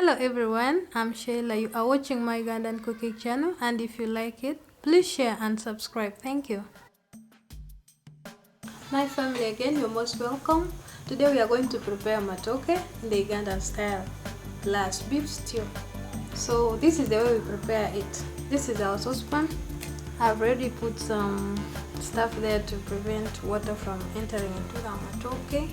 Hello everyone, I'm Shayla. You are watching my Ugandan cooking channel, and if you like it, please share and subscribe. Thank you. My family, again, you're most welcome. Today we are going to prepare matoke in the Ugandan style plus beef stew. So this is the way we prepare it. This is our saucepan. I've already put some stuff there to prevent water from entering into the matoke.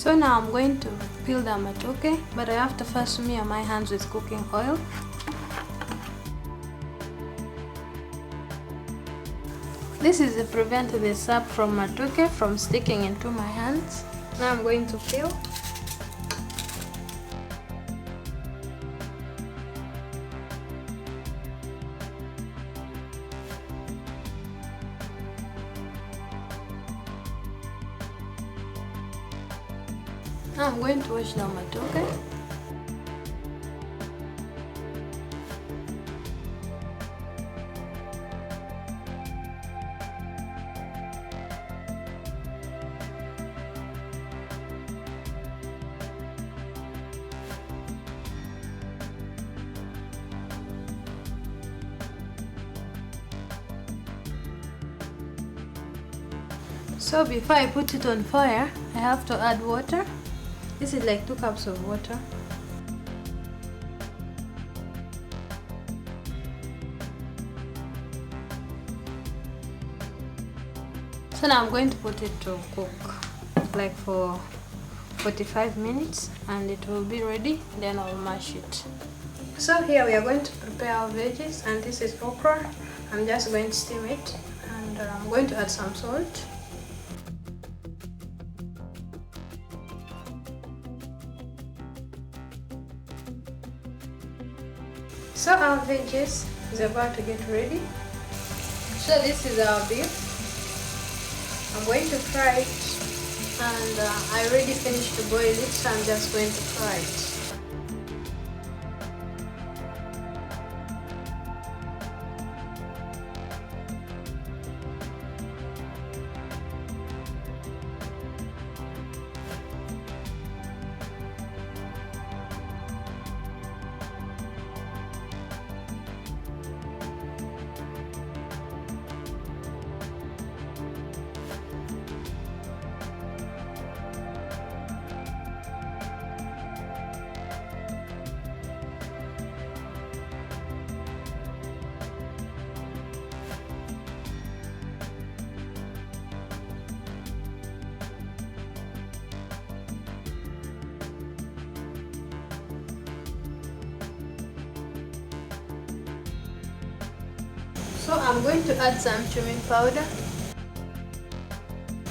So now I'm going to peel the matoke, but I have to first smear my hands with cooking oil. This is to prevent the sap from matoke from sticking into my hands. Now I'm going to peel. Now I'm going to wash the matoke. So before I put it on fire, I have to add water. This is like 2 cups of water. So now I'm going to put it to cook like for 45 minutes and it will be ready. Then I'll mash it. So here we are going to prepare our veggies, and this is okra. I'm just going to steam it, and I'm going to add some salt. So our veggies is about to get ready. So this is our beef. I'm going to fry it, and I already finished to boil it, so I'm just going to fry it. So I'm going to add some cumin powder,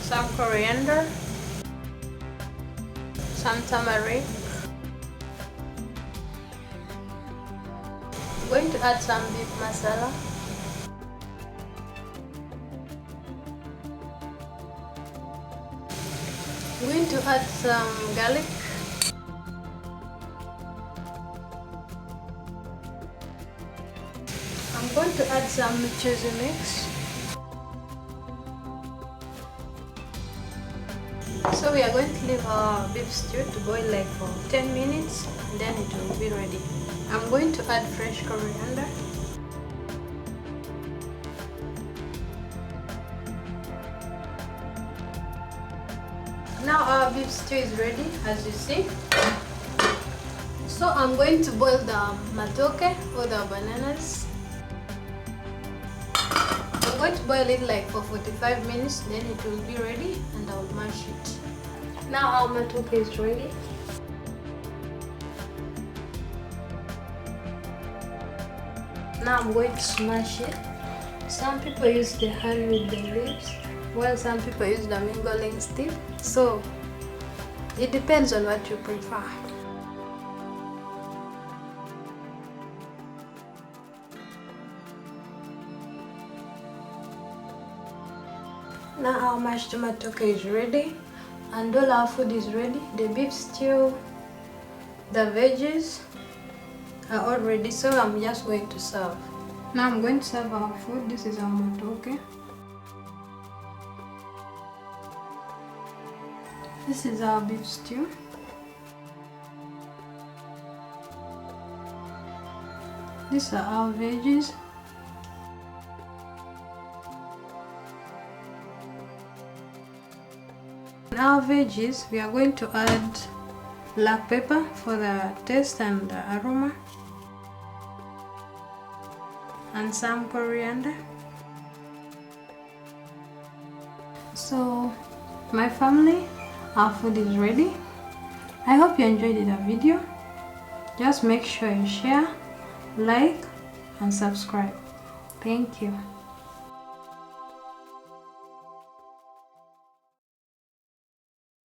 some coriander, some turmeric. I'm going to add some beef masala. I'm going to add some garlic. I'm going to add some cheesy mix. So we are going to leave our beef stew to boil like for 10 minutes, and then it will be ready. I'm going to add fresh coriander. Now our beef stew is ready, as you see. So I'm going to boil the matoke or the bananas. I'm going to boil it like for 45 minutes, then it will be ready and I will mash it. Now our matoke is ready. Now I'm going to smash it. Some people use the hand with the leaves, while some people use the mingling stick. So it depends on what you prefer. Now our mashed matoke is ready, and all our food is ready. The beef stew, the veggies are all ready, so I'm just going to serve. Now I'm going to serve our food. This is our matoke. This is our beef stew. These are our veggies. In our veggies, we are going to add black pepper for the taste and the aroma, and some coriander. So my family, our food is ready. I hope you enjoyed the video. Just make sure you share, like and subscribe. Thank you.